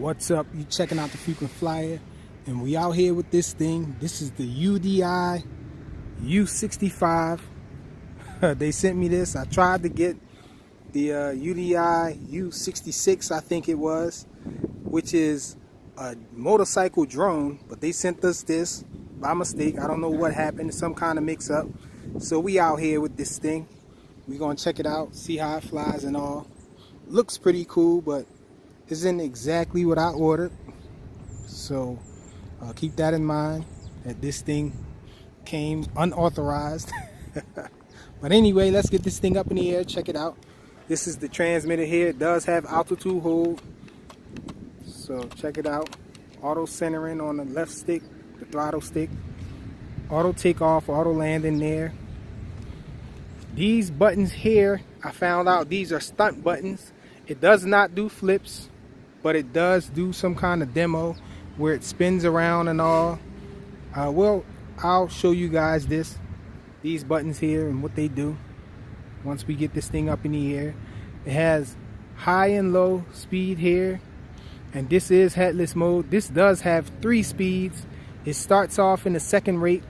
What's up? You checking out the Frequent Flyer, and we out here with this thing. This is the UDI U65. They sent me this. I tried to get the UDI U66, I think it was, which is a motorcycle drone, but they sent us this by mistake. I don't know what happened, some kind of mix up. So we out here with this thing. We're gonna check it out, see how it flies and all. Looks pretty cool, but isn't exactly what I ordered. So keep that in mind, that this thing came unauthorized. But anyway, let's get this thing up in the air, check it out. This is the transmitter here. It does have altitude hold, so check it out. Auto centering on the left stick, the throttle stick. Auto takeoff, auto landing there. These buttons here, I found out these are stunt buttons. It does not do flips, but it does do some kind of demo where it spins around and all. Well, I'll show you guys these buttons here and what they do once we get this thing up in the air. It has high and low speed here, and this is headless mode. This does have 3 speeds. It starts off in the second rate,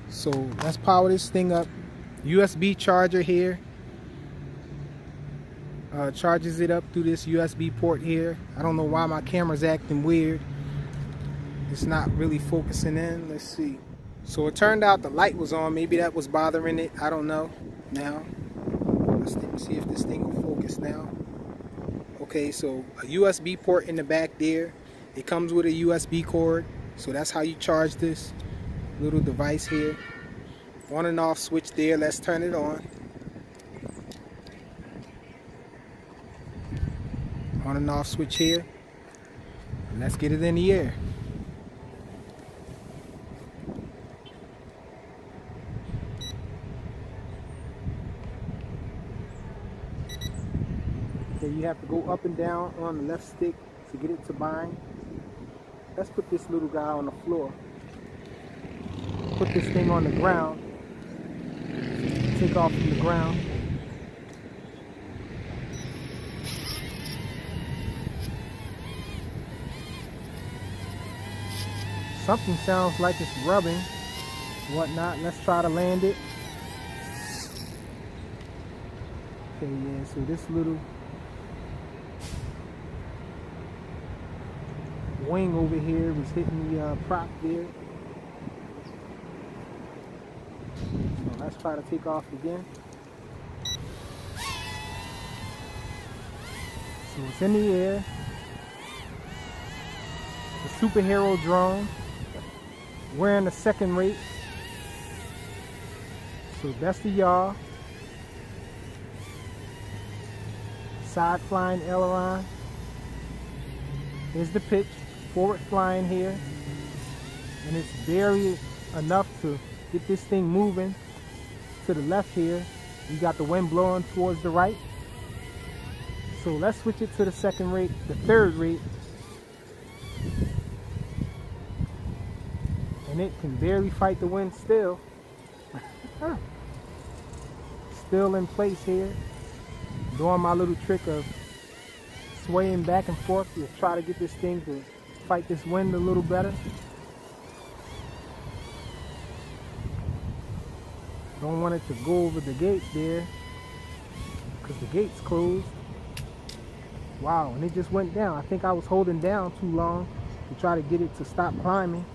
so let's power this thing up. USB charger here. Charges it up through this USB port here. I don't know why my camera's acting weird. It's not really focusing in. Let's see. So it turned out the light was on. Maybe that was bothering it. I don't know. Now, let's see if this thing will focus now. Okay, so a USB port in the back there. It comes with a USB cord. So that's how you charge this little device here. On and off switch there. Let's turn it on. On and off switch here. Let's get it in the air. Okay, you have to go up and down on the left stick to get it to bind. Let's put this little guy on the floor. Put this thing on the ground. Take off from the ground. Something sounds like it's rubbing, whatnot. Let's try to land it. Okay, yeah, so this little wing over here was hitting the prop there. So let's try to take off again. So it's in the air. The superhero drone. We're in the second rate, so that's the yaw. Side flying aileron. Here's the pitch, forward flying here, and it's barely enough to get this thing moving to the left here. You got the wind blowing towards the right. So let's switch it to the second rate, the third rate. And it can barely fight the wind still. Still in place here. Doing my little trick of swaying back and forth to try to get this thing to fight this wind a little better. Don't want it to go over the gate there, because the gate's closed. Wow, and it just went down. I think I was holding down too long to try to get it to stop climbing.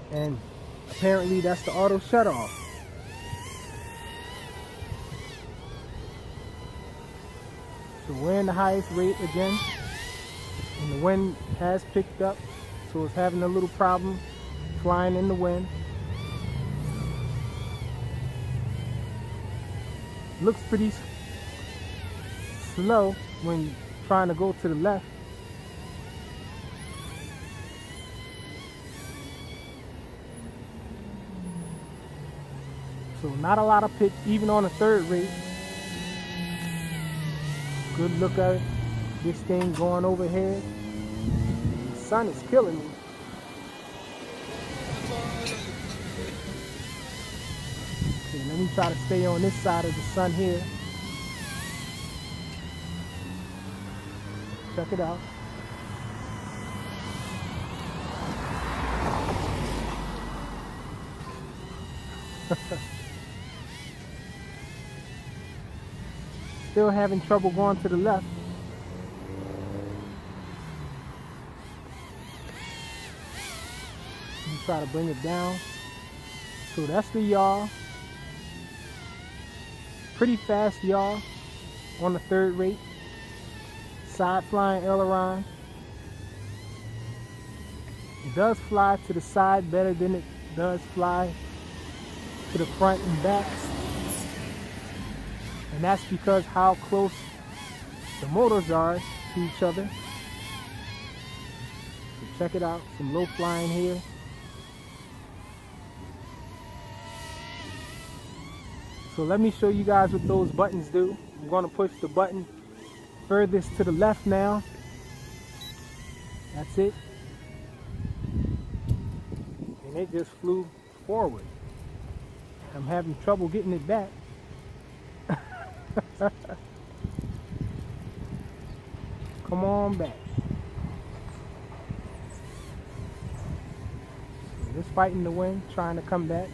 And apparently that's the auto shut off. So we're in the highest rate again, and the wind has picked up, so it's having a little problem flying in the wind. Looks pretty slow when trying to go to the left. So not a lot of pitch, even on the third rate. Good look at it. This thing going overhead. The sun is killing me. Okay, let me try to stay on this side of the sun here. Check it out. Still having trouble going to the left. Let me try to bring it down. So that's the yaw. Pretty fast yaw on the third rate. Side flying aileron. It does fly to the side better than it does fly to the front and back. And that's because how close the motors are to each other. So check it out, some low flying here. So let me show you guys what those buttons do. I'm going to push the button furthest to the left now. That's it. And it just flew forward. I'm having trouble getting it back. Come on back. So it's fighting the wind, trying to come back.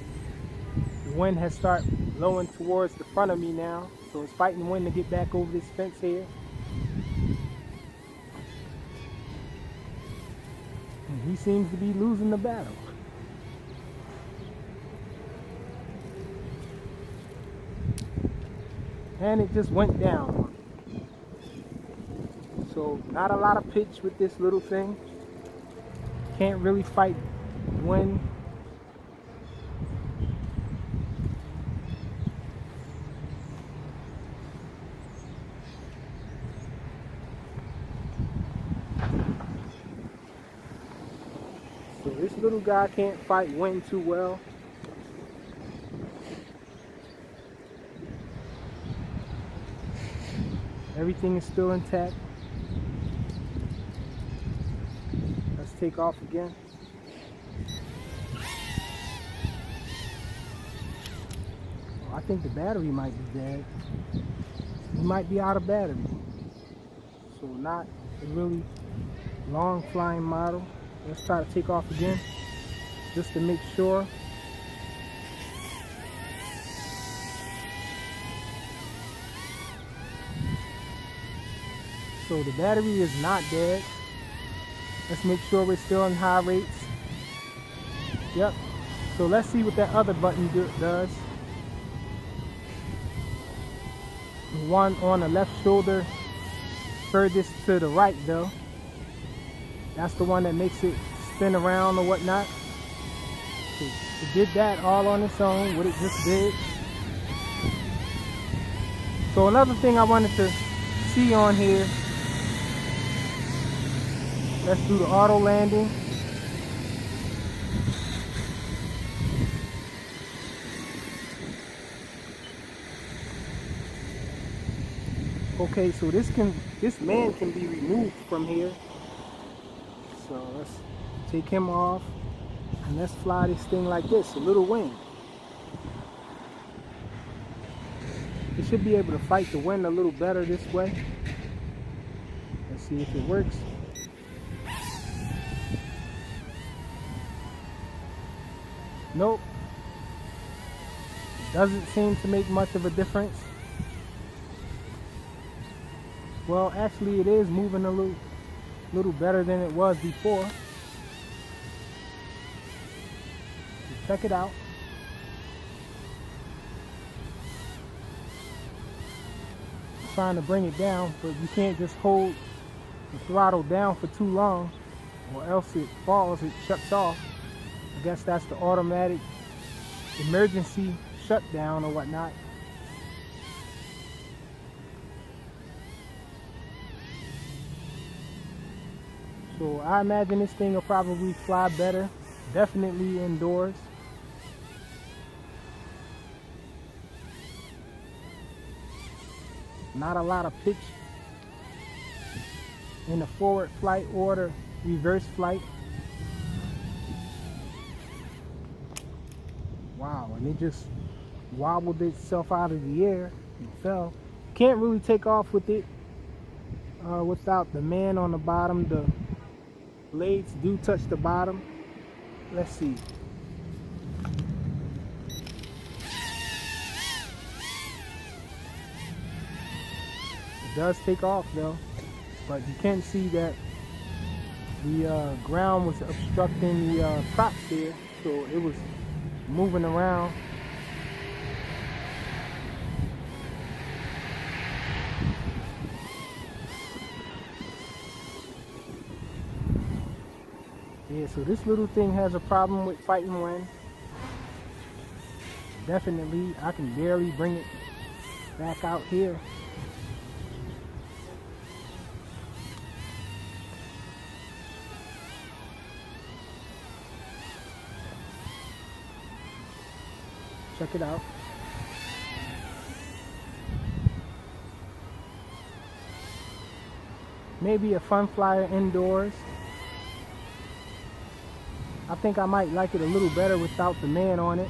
The wind has started blowing towards the front of me now, so it's fighting the wind to get back over this fence here. And he seems to be losing the battle. And it just went down. So not a lot of pitch with this little thing. Can't really fight wind. So this little guy can't fight wind too well. Everything is still intact. Let's take off again. Oh, I think the battery might be dead. It might be out of battery. So not a really long flying model. Let's try to take off again, just to make sure. So the battery is not dead. Let's make sure we're still in high rates. Yep. So let's see what that other button does. The one on the left shoulder, furthest to the right though. That's the one that makes it spin around or whatnot. So it did that all on its own, what it just did. So another thing I wanted to see on here, let's do the auto landing. Okay, so this man can be removed from here. So let's take him off and let's fly this thing like this, a little wing. It should be able to fight the wind a little better this way. Let's see if it works. Nope. Doesn't seem to make much of a difference. Well, actually it is moving a little better than it was before. So check it out. I'm trying to bring it down, but you can't just hold the throttle down for too long or else it falls, it shuts off. I guess that's the automatic emergency shutdown or whatnot. So I imagine this thing will probably fly better, definitely indoors. Not a lot of pitch in the forward flight or the reverse flight. Wow, and it just wobbled itself out of the air and fell. Can't really take off with it without the man on the bottom. The blades do touch the bottom. Let's see. does take off though, but you can see that the ground was obstructing the props here, so it was moving around. Yeah, so this little thing has a problem with fighting wind. Definitely, I can barely bring it back out here. Check it out. Maybe a fun flyer indoors. I think I might like it a little better without the man on it.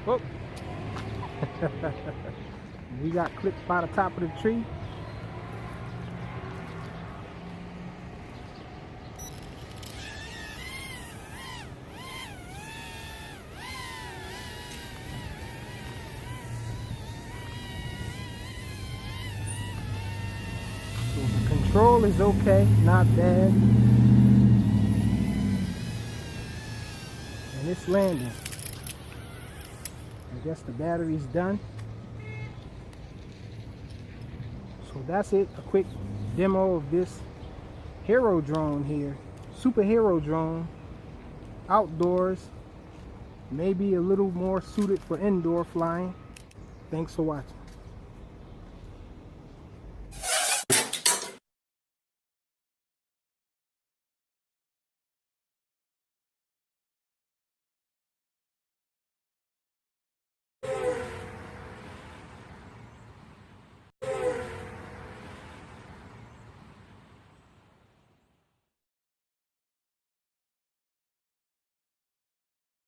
Oh. We got clipped by the top of the tree. So the control is okay, not bad. And it's landing. I guess the battery's done. So that's it, a quick demo of this hero drone here. Superhero drone, outdoors, maybe a little more suited for indoor flying. Thanks for watching.